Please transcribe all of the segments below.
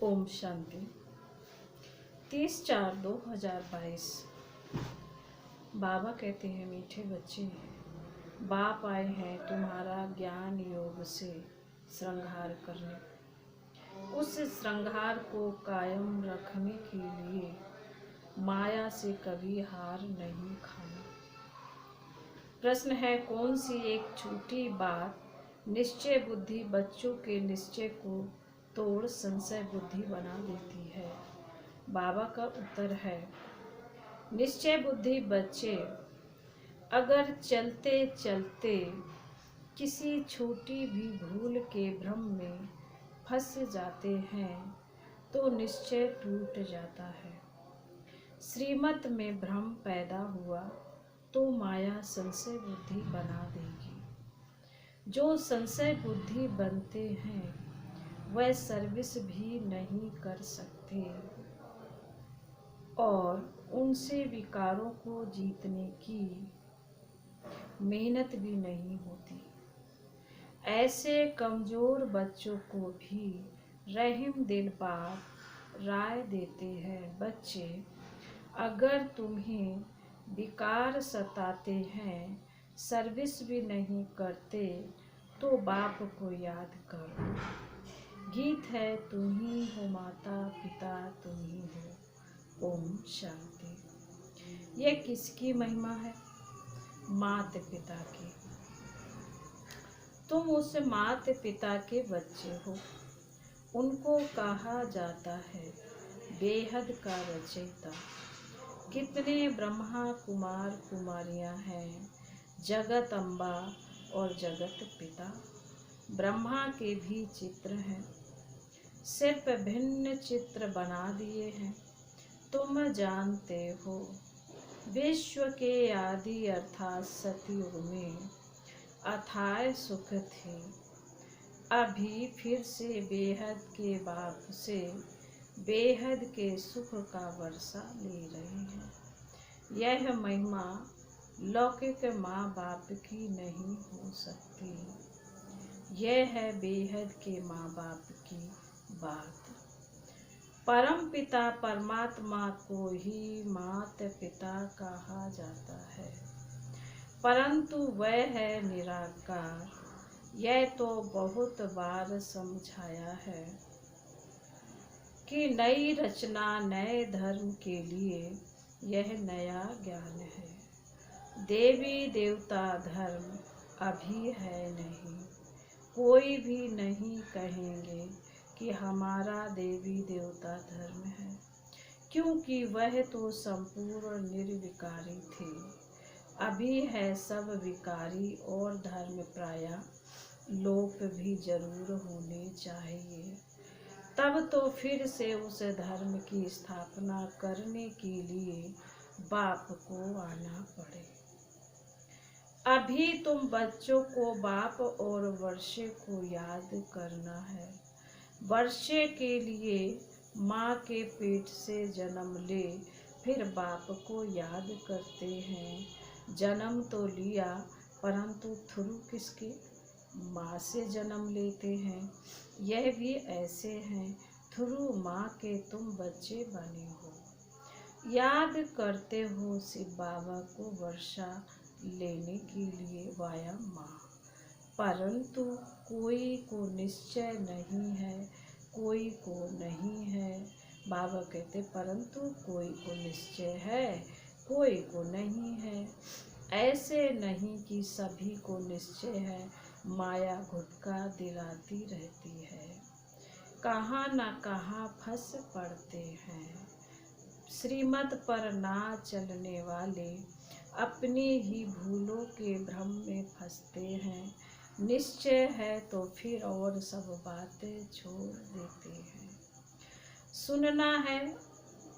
ओम शांति। 30/4/2022। बाबा कहते हैं, मीठे बच्चे, बाप आए हैं तुम्हारा ज्ञान योग से श्रृंगार करने। उस श्रृंगार को कायम रखने के लिए माया से कभी हार नहीं खाना। प्रश्न है, कौन सी एक छोटी बात निश्चय बुद्धि बच्चों के निश्चय को तोड़ संशय बुद्धि बना देती है? बाबा का उत्तर है, निश्चय बुद्धि बच्चे अगर चलते चलते किसी छोटी भी भूल के भ्रम में फंस जाते हैं तो निश्चय टूट जाता है। श्रीमत में भ्रम पैदा हुआ तो माया संशय बुद्धि बना देगी। जो संशय बुद्धि बनते हैं वह सर्विस भी नहीं कर सकते और उनसे विकारों को जीतने की मेहनत भी नहीं होती। ऐसे कमजोर बच्चों को भी रहीम दिल बाप राय देते हैं, बच्चे अगर तुम्हें विकार सताते हैं, सर्विस भी नहीं करते तो बाप को याद करो। गीत है, तुम ही हो माता पिता तुम ही हो। ओम शांति। यह किसकी महिमा है? माता पिता की। तुम उस माता पिता के बच्चे हो। उनको कहा जाता है बेहद का रचयिता। कितने ब्रह्मा कुमार कुमारियां हैं, जगत अम्बा और जगत पिता। ब्रह्मा के भी चित्र हैं, सिर्फ भिन्न चित्र बना दिए हैं। तुम जानते हो विश्व के आदि अर्थात सतयुग में अथाह सुख थे। अभी फिर से बेहद के बाप से बेहद के सुख का वर्षा ले रहे हैं। यह महिमा लौकिक माँ बाप की नहीं हो सकती। यह है बेहद के माँ बाप की बात। परम पिता परमात्मा को ही माता पिता कहा जाता है, परंतु वह है निराकार। यह तो बहुत बार समझाया है कि नई रचना नए धर्म के लिए यह नया ज्ञान है। देवी देवता धर्म अभी है नहीं। कोई भी नहीं कहेंगे कि हमारा देवी देवता धर्म है, क्योंकि वह तो संपूर्ण निर्विकारी थे। अभी है सब विकारी और धर्म प्रायः लोप भी जरूर होने चाहिए। तब तो फिर से उस धर्म की स्थापना करने के लिए बाप को आना पड़े। अभी तुम बच्चों को बाप और वर्षे को याद करना है। वर्षे के लिए माँ के पेट से जन्म ले, फिर बाप को याद करते हैं। जन्म तो लिया परंतु थ्रू किसके? माँ से जन्म लेते हैं। यह भी ऐसे हैं, थ्रू माँ के तुम बच्चे बने हो। याद करते हो शिव बाबा को वर्षा लेने के लिए वाया माँ, परंतु कोई को निश्चय नहीं है, कोई को नहीं है। बाबा कहते परंतु कोई को निश्चय है, कोई को नहीं है। ऐसे नहीं कि सभी को निश्चय है। माया घुटका दिलाती रहती है, कहाँ न कहाँ फंस पड़ते हैं। श्रीमत पर ना चलने वाले अपनी ही भूलों के भ्रम में फंसते हैं। निश्चय है तो फिर और सब बातें छोड़ देते हैं। सुनना है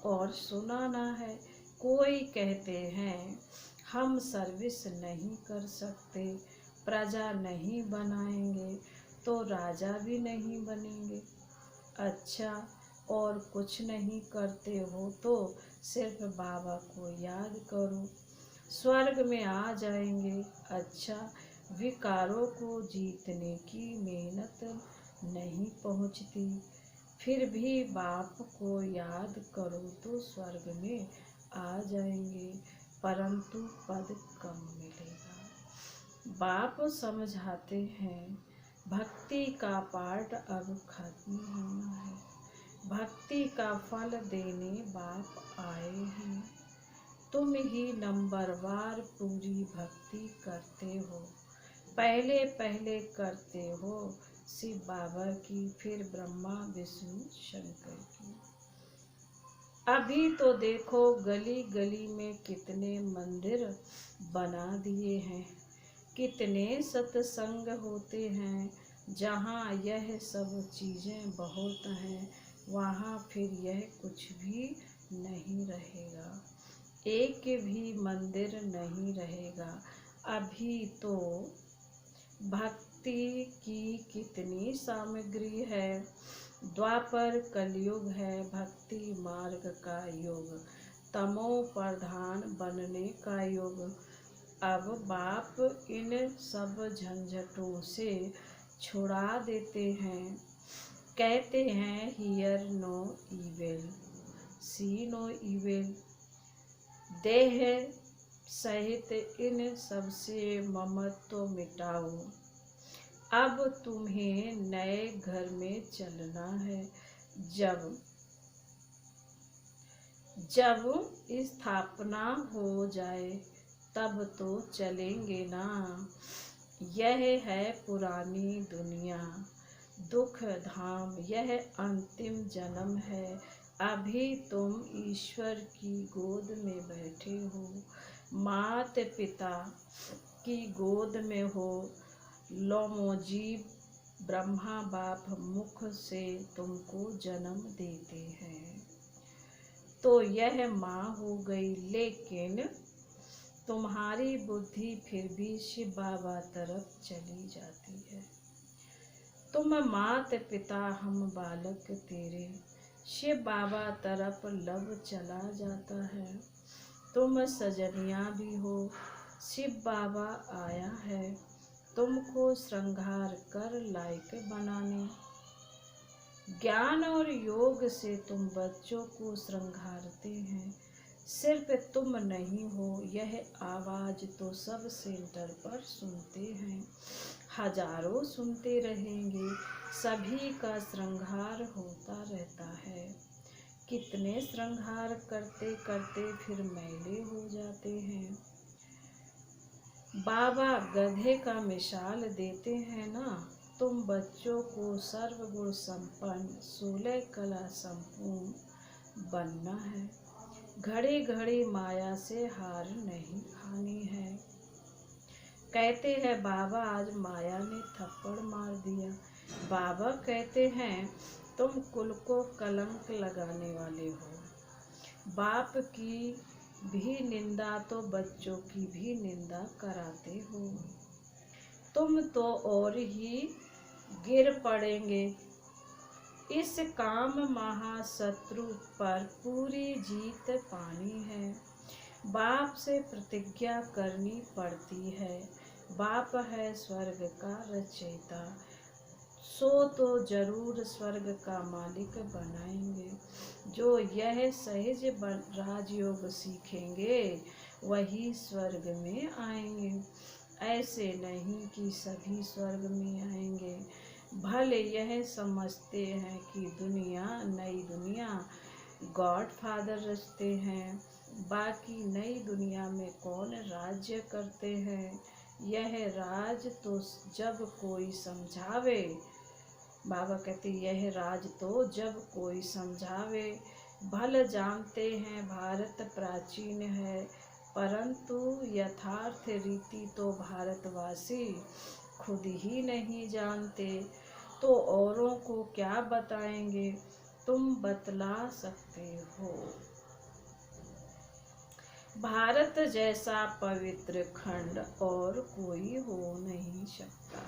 और सुनाना है। कोई कहते हैं हम सर्विस नहीं कर सकते, प्रजा नहीं बनाएंगे तो राजा भी नहीं बनेंगे। अच्छा, और कुछ नहीं करते हो तो सिर्फ बाबा को याद करो, स्वर्ग में आ जाएंगे। अच्छा, विकारों को जीतने की मेहनत नहीं पहुंचती, फिर भी बाप को याद करो तो स्वर्ग में आ जाएंगे, परंतु पद कम मिलेगा। बाप समझाते हैं भक्ति का पाठ अब खत्म होना है, भक्ति का फल देने बाप आए हैं। तुम ही नंबरवार पूरी भक्ति करते हो, पहले पहले करते हो शिव बाबा की, फिर ब्रह्मा विष्णु शंकर की। अभी तो देखो गली गली में कितने मंदिर बना दिए हैं, कितने सत्संग होते हैं। जहाँ यह सब चीज़ें बहुत हैं, वहाँ फिर यह कुछ भी नहीं रहेगा, एक भी मंदिर नहीं रहेगा। अभी तो भक्ति की कितनी सामग्री है। द्वापर कलयुग है भक्ति मार्ग का युग, तमो प्रधान बनने का युग। अब बाप इन सब झंझटों से छुड़ा देते हैं। कहते हैं hear no evil, see no evil. देह सहित इन सबसे ममत्व मिटाओ। अब तुम्हें नए घर में चलना है। जब स्थापना हो जाए तब तो चलेंगे ना। यह है पुरानी दुनिया, दुख धाम, यह अंतिम जन्म है। अभी तुम ईश्वर की गोद में बैठे हो, मात पिता की गोद में हो। लोमोजीब ब्रह्मा बाप मुख से तुमको जन्म देते हैं, तो यह माँ हो गई। लेकिन तुम्हारी बुद्धि फिर भी शिव बाबा तरफ चली जाती है। तुम मात पिता हम बालक तेरे, शिव बाबा तरफ लब चला जाता है। तुम सजनिया भी हो, शिव बाबा आया है तुमको श्रृंगार कर लायक बनाने। ज्ञान और योग से तुम बच्चों को श्रृंगारते हैं। सिर्फ तुम नहीं हो, यह आवाज़ तो सब सेंटर पर सुनते हैं, हजारों सुनते रहेंगे। सभी का श्रृंगार होता रहता है। कितने श्रृंगार करते करते फिर मैले हो जाते हैं। बाबा गधे का मिसाल देते हैं ना। तुम बच्चों को सर्वगुण संपन्न 16 कला संपूर्ण बनना है। घड़ी घड़ी माया से हार नहीं खानी है। कहते हैं बाबा आज माया ने थप्पड़ मार दिया। बाबा कहते हैं तुम कुल को कलंक लगाने वाले हो। बाप की भी निंदा तो बच्चों की भी निंदा कराते हो। तुम तो और ही गिर पड़ेंगे। इस काम महाशत्रु पर पूरी जीत पानी है। बाप से प्रतिज्ञा करनी पड़ती है। बाप है स्वर्ग का रचयिता, सो तो जरूर स्वर्ग का मालिक बनाएंगे। जो यह सहज राजयोग सीखेंगे वही स्वर्ग में आएंगे। ऐसे नहीं कि सभी स्वर्ग में आएंगे। भले यह समझते हैं कि दुनिया नई दुनिया गॉड फादर रचते हैं, बाकी नई दुनिया में कौन राज्य करते हैं। यह राज तो जब कोई समझावे, बाबा कहते यह राज तो जब कोई समझावे। भल जानते हैं भारत प्राचीन है, परंतु यथार्थ रीति तो भारतवासी खुद ही नहीं जानते, तो औरों को क्या बताएंगे। तुम बतला सकते हो। भारत जैसा पवित्र खंड और कोई हो नहीं सकता।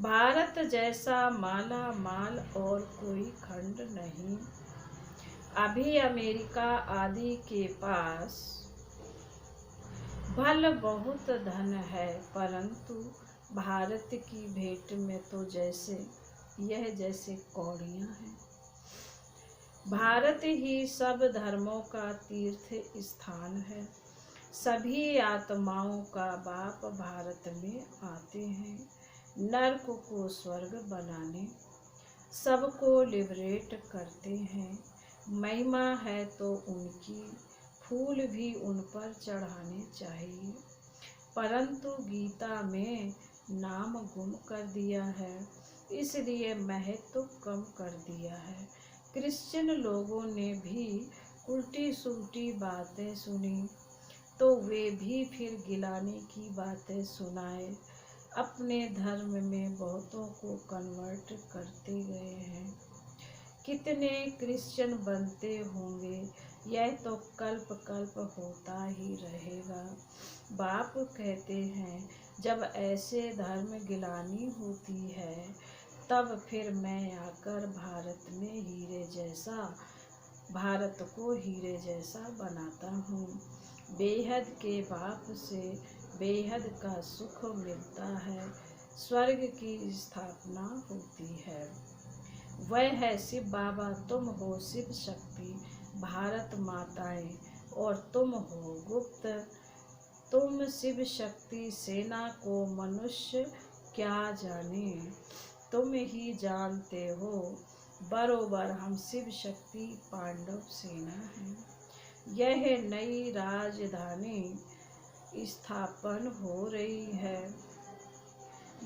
भारत जैसा माला माल और कोई खंड नहीं। अभी अमेरिका आदि के पास भल बहुत धन है, परंतु भारत की भेंट में तो जैसे यह जैसे कौड़ियाँ हैं। भारत ही सब धर्मों का तीर्थ स्थान है। सभी आत्माओं का बाप भारत में आते हैं, नर्क को स्वर्ग बनाने, सबको लिबरेट करते हैं। महिमा है तो उनकी, फूल भी उन पर चढ़ाने चाहिए, परंतु गीता में नाम गुम कर दिया है, इसलिए महत्व कम कर दिया है। क्रिश्चियन लोगों ने भी उल्टी सुल्टी बातें सुनी तो वे भी फिर गिलाने की बातें सुनाए, अपने धर्म में बहुतों को कन्वर्ट करते गए हैं। कितने क्रिश्चियन बनते होंगे, यह तो कल्प कल्प होता ही रहेगा। बाप कहते हैं जब ऐसे धर्म गिलानी होती है तब फिर मैं आकर भारत को हीरे जैसा बनाता हूँ। बेहद के बाप से बेहद का सुख मिलता है, स्वर्ग की स्थापना होती है। वह है शिव बाबा, तुम हो शिव शक्ति भारत माताएं, और तुम हो गुप्त। तुम शिव शक्ति सेना को मनुष्य क्या जाने, तुम ही जानते हो बरोबर हम शिव शक्ति पांडव सेना हैं। यह नई राजधानी स्थापन हो रही है,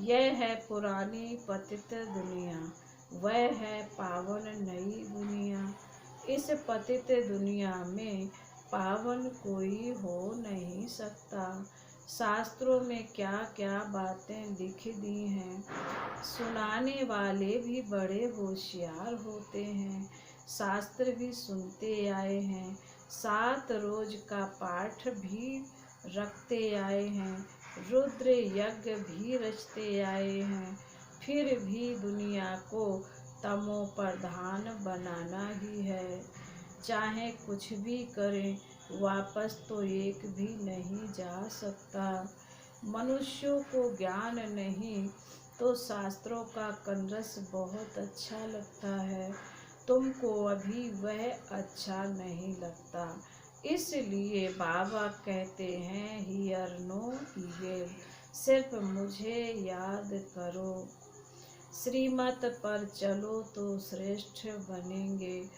यह है पुरानी पतित दुनिया, वह है पावन नई दुनिया। इस पतित दुनिया में पावन कोई हो नहीं सकता। शास्त्रों में क्या क्या बातें लिख दी हैं, सुनाने वाले भी बड़े होशियार होते हैं, शास्त्र भी सुनते आए हैं, 7 रोज का पाठ भी रखते आए हैं, रुद्र यज्ञ भी रचते आए हैं, फिर भी दुनिया को तमो प्रधान बनाना ही है। चाहे कुछ भी करें, वापस तो एक भी नहीं जा सकता। मनुष्यों को ज्ञान नहीं तो शास्त्रों का कंरस बहुत अच्छा लगता है, तुमको अभी वह अच्छा नहीं लगता, इसलिए बाबा कहते हैं हियर नो इविल, सिर्फ मुझे याद करो। श्रीमत पर चलो तो श्रेष्ठ बनेंगे,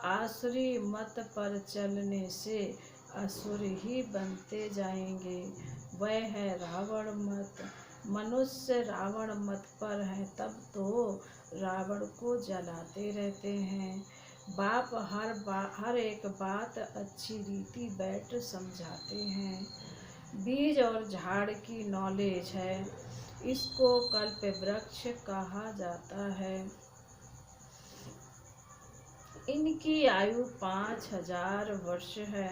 आसुरी मत पर चलने से असुर ही बनते जाएंगे। वह है रावण मत, मनुष्य रावण मत पर है तब तो रावण को जलाते रहते हैं। बाप हर एक बात अच्छी रीति बैठ समझाते हैं। बीज और झाड़ की नॉलेज है, इसको कल्प वृक्ष कहा जाता है। इनकी आयु 5000 वर्ष है।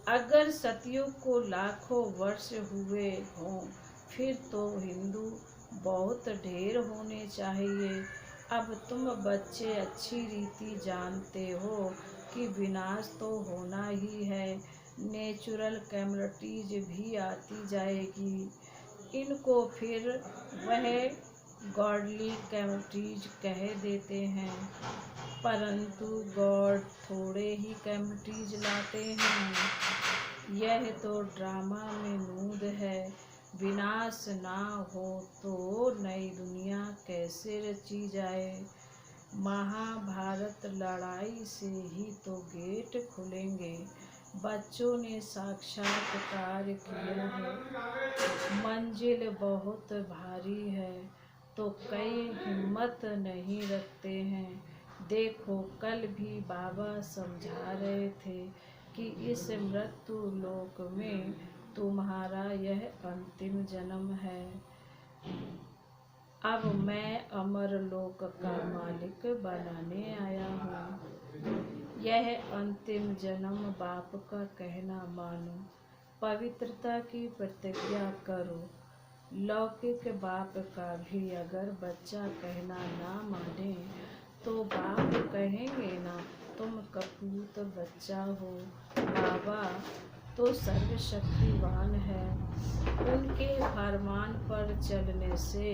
अगर सतयुग को लाखों वर्ष हुए हों फिर तो हिंदू बहुत ढेर होने चाहिए। अब तुम बच्चे अच्छी रीति जानते हो कि विनाश तो होना ही है, नेचुरल कैलमिटीज भी आती जाएगी, इनको फिर वह गॉडली कैलमिटीज कह देते हैं, परंतु गॉड थोड़े ही कैलमिटीज लाते हैं। यह तो ड्रामा में नूद है, विनाश ना हो तो नई दुनिया कैसे रची जाए। महाभारत लड़ाई से ही तो गेट खुलेंगे, बच्चों ने साक्षात्कार किया है। मंजिल बहुत भारी है तो कई हिम्मत नहीं रखते हैं। देखो कल भी बाबा समझा रहे थे कि इस मृत्यु लोक में तुम्हारा यह अंतिम जन्म है। अब मैं अमर लोक का मालिक बनाने आया हूँ। यह अंतिम जन्म बाप का कहना मानो, पवित्रता की प्रतिज्ञा करो। लौकिक बाप का भी अगर बच्चा कहना ना माने तो बाप कहेंगे ना तुम कपूत बच्चा हो। बाबा तो सर्वशक्तिवान है, उनके फरमान पर चलने से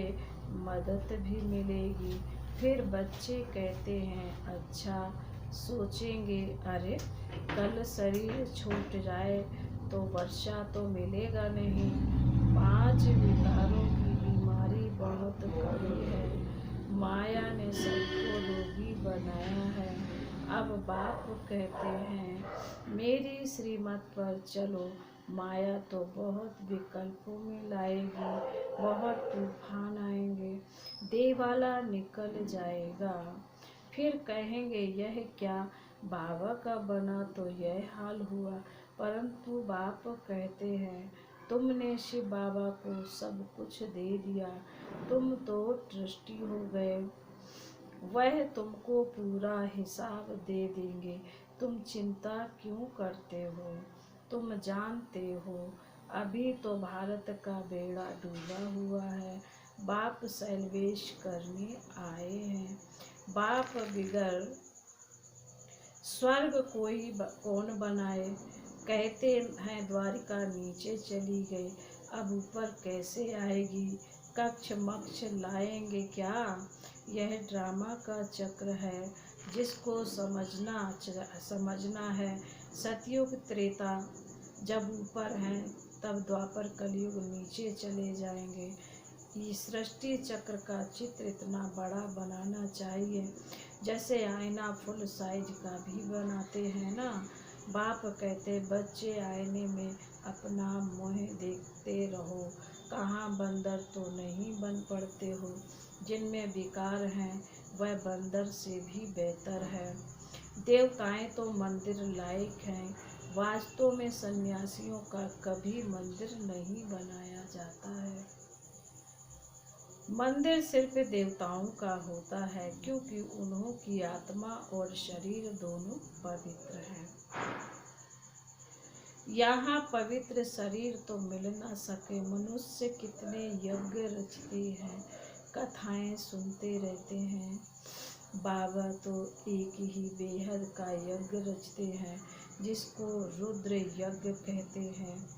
मदद भी मिलेगी। फिर बच्चे कहते हैं अच्छा सोचेंगे, अरे कल शरीर छूट जाए तो वर्षा तो मिलेगा नहीं। 5 विकारों की बीमारी बहुत कड़ी है, माया ने सबको रोगी बनाया है। अब बाप कहते हैं मेरी श्रीमत पर चलो, माया तो बहुत विकल्पों में लाएगी, बहुत तूफान आएंगे, देवाला निकल जाएगा। फिर कहेंगे यह क्या बाबा का बना तो यह हाल हुआ। परंतु बाप कहते हैं तुमने शिव बाबा को सब कुछ दे दिया, तुम तो ट्रस्टी हो गए, वह तुमको पूरा हिसाब दे देंगे, तुम चिंता क्यों करते हो। तुम जानते हो अभी तो भारत का बेड़ा डूबा हुआ है, बाप सैलवेश करने आए हैं। बाप बिगर स्वर्ग कौन बनाए। कहते हैं द्वारिका नीचे चली गई, अब ऊपर कैसे आएगी। कक्ष मक्ष लाएंगे क्या, यह ड्रामा का चक्र है जिसको समझना है। सतयुग त्रेता जब ऊपर हैं, तब द्वापर कलयुग नीचे चले जाएंगे। ये सृष्टि चक्र का चित्र इतना बड़ा बनाना चाहिए, जैसे आईना फुल साइज का भी बनाते हैं ना। बाप कहते बच्चे आईने में अपना मुँह देखते रहो, कहाँ बंदर तो नहीं बन पड़ते हो। जिनमें विकार हैं वह बंदर से भी बेहतर है। देवताएं तो मंदिर लायक हैं, वास्तव में सन्यासियों का कभी मंदिर नहीं बनाया जाता है। मंदिर सिर्फ देवताओं का होता है, क्योंकि उन्हों की आत्मा और शरीर दोनों पवित्र हैं। यहाँ पवित्र शरीर तो मिल न सके। मनुष्य कितने यज्ञ रचते हैं, कथाएं सुनते रहते हैं। बाबा तो एक ही बेहद का यज्ञ रचते हैं, जिसको रुद्र यज्ञ कहते हैं।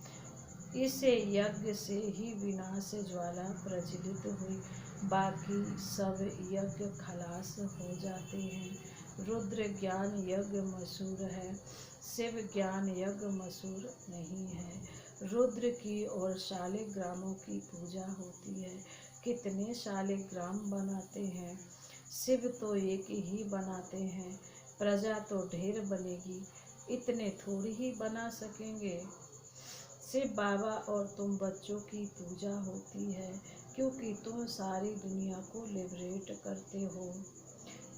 इसे यज्ञ से ही विनाश ज्वाला प्रज्वलित हुई, बाकी सब यज्ञ खलास हो जाते हैं। रुद्र ज्ञान यज्ञ मशहूर है, शिव ज्ञान यज्ञ मशहूर नहीं है। रुद्र की और शालिग्रामों की पूजा होती है, कितने शालिग्राम बनाते हैं। शिव तो एक ही बनाते हैं, प्रजा तो ढेर बनेगी, इतने थोड़ी ही बना सकेंगे। शिव बाबा और तुम बच्चों की पूजा होती है, क्योंकि तुम सारी दुनिया को लिबरेट करते हो।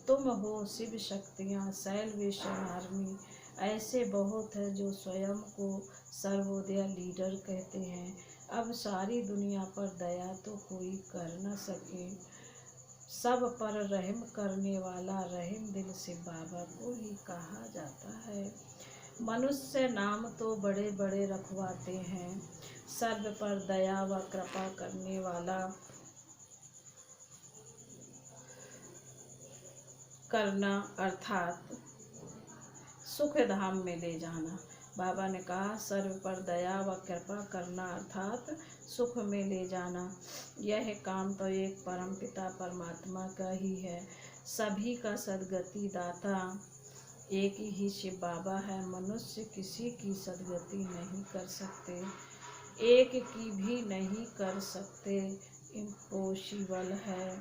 तुम हो शिव शक्तियाँ, सैल्वेशन आर्मी। ऐसे बहुत हैं जो स्वयं को सर्वोदय लीडर कहते हैं। अब सारी दुनिया पर दया तो कोई कर न सके, सब पर रहम करने वाला रहीम दिल शिव बाबा को ही कहा जाता है। मनुष्य नाम तो बड़े बड़े रखवाते हैं, सर्व पर दया व कृपा करने वाला करना अर्थात सुख धाम में ले जाना। बाबा ने कहा सर्व पर दया व कृपा करना अर्थात सुख में ले जाना। यह काम तो एक परमपिता परमात्मा का ही है। सभी का सद्गति दाता एक ही शिव बाबा है। मनुष्य किसी की सद्गति नहीं कर सकते, एक की भी नहीं कर सकते, इम्पॉसिबल है।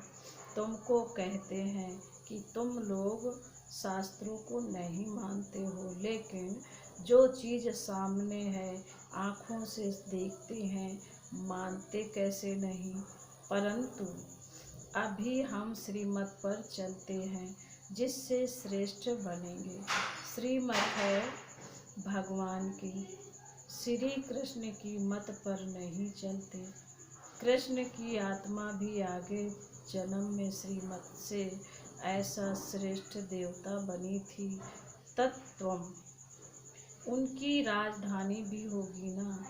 तुमको कहते हैं कि तुम लोग शास्त्रों को नहीं मानते हो, लेकिन जो चीज़ सामने है, आँखों से देखते हैं, मानते कैसे नहीं। परंतु अभी हम श्रीमत पर चलते हैं, जिससे श्रेष्ठ बनेंगे। श्रीमत है भगवान की, श्री कृष्ण की मत पर नहीं चलते। कृष्ण की आत्मा भी आगे जन्म में श्रीमत से ऐसा श्रेष्ठ देवता बनी थी। तत्वम उनकी राजधानी भी होगी ना।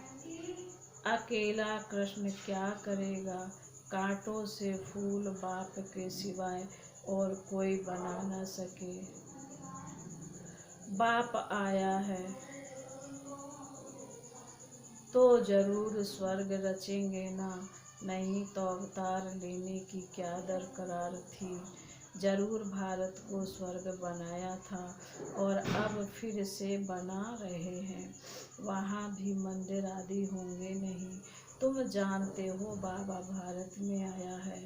अकेला कृष्ण क्या करेगा, कांटों से फूल बाप के सिवाय और कोई बना न सके। बाप आया है तो जरूर स्वर्ग रचेंगे ना। नहीं तो अवतार लेने की क्या दरकार थी। जरूर भारत को स्वर्ग बनाया था और अब फिर से बना रहे हैं। वहाँ भी मंदिर आदि होंगे नहीं। तुम जानते हो बाबा भारत में आया है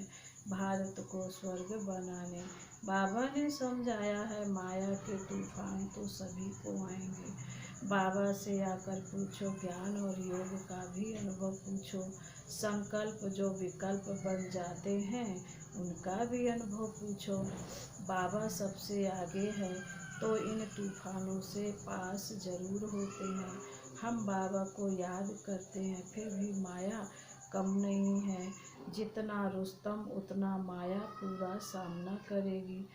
भारत को स्वर्ग बनाने। बाबा ने समझाया है माया के तूफान तो सभी को आएंगे। बाबा से आकर पूछो, ज्ञान और योग का भी अनुभव पूछो। संकल्प जो विकल्प बन जाते हैं उनका भी अनुभव पूछो। बाबा सबसे आगे है तो इन तूफानों से पास जरूर होते हैं। हम बाबा को याद करते हैं फिर भी माया कम नहीं है। जितना रुस्तम उतना माया पूरा सामना करेगी।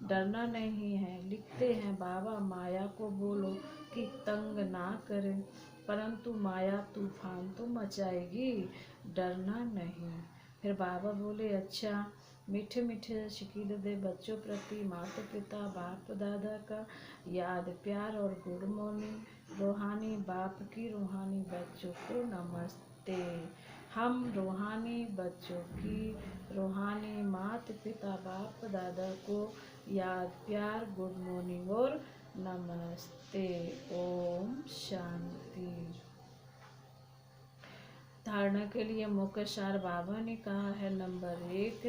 डरना नहीं है। लिखते हैं बाबा माया को बोलो कि तंग ना करे, परंतु माया तूफान तो मचाएगी, डरना नहीं। फिर बाबा बोले, अच्छा मीठे मीठे शिकील दे बच्चों प्रति माता पिता बाप दादा का याद प्यार और गुड मॉर्निंग। रूहानी बाप की रूहानी बच्चों को नमस्ते। हम रूहानी बच्चों की रूहानी माता पिता बाप दादा को याद प्यार गुड मॉर्निंग और नमस्ते। ओम शांति। धारणा के लिए मुख्य सार बाबा ने कहा है, नंबर 1,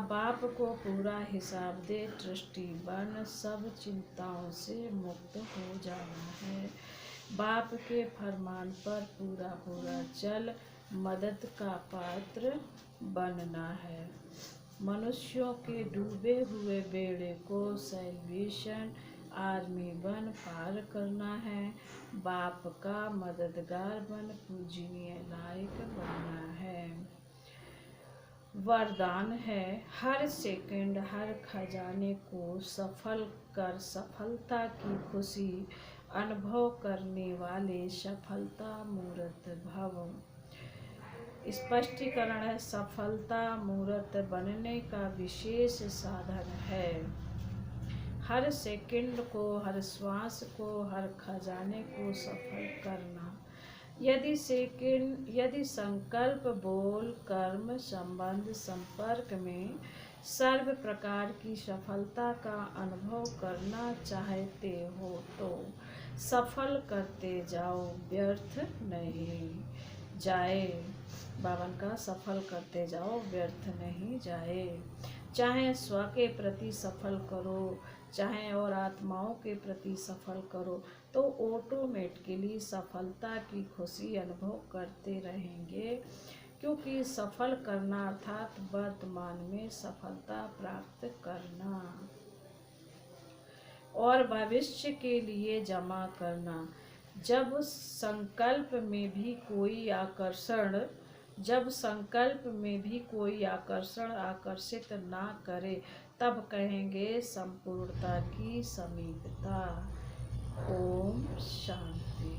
बाप को पूरा हिसाब दे, ट्रस्टी बन, सब चिंताओं से मुक्त हो जाना है। बाप के फरमान पर पूरा चल, मदद का पात्र बनना है। मनुष्यों के डूबे हुए बेड़े को सैल्वेशन आर्मी बन पार करना है। बाप का मददगार बन पूजनीय लायक बनना है। वरदान है, हर सेकंड हर खजाने को सफल कर सफलता की खुशी अनुभव करने वाले सफलता मूर्त भव। स्पष्टीकरण है, सफलता मूर्त बनने का विशेष साधन है हर सेकंड को, हर श्वास को, हर खजाने को सफल करना। यदि संकल्प, बोल, कर्म, संबंध, संपर्क में सर्व प्रकार की सफलता का अनुभव करना चाहते हो तो सफल करते जाओ, व्यर्थ नहीं जाए। बावन का सफल करते जाओ, व्यर्थ नहीं जाए। चाहे स्व के प्रति सफल करो, चाहे और आत्माओं के प्रति सफल करो, तो ऑटोमेटिकली सफलता की खुशी अनुभव करते रहेंगे। क्योंकि सफल करना अर्थात वर्तमान में सफलता प्राप्त करना और भविष्य के लिए जमा करना। जब संकल्प में भी कोई आकर्षण आकर्षित ना करे, तब कहेंगे संपूर्णता की समीपता। ओम शांति।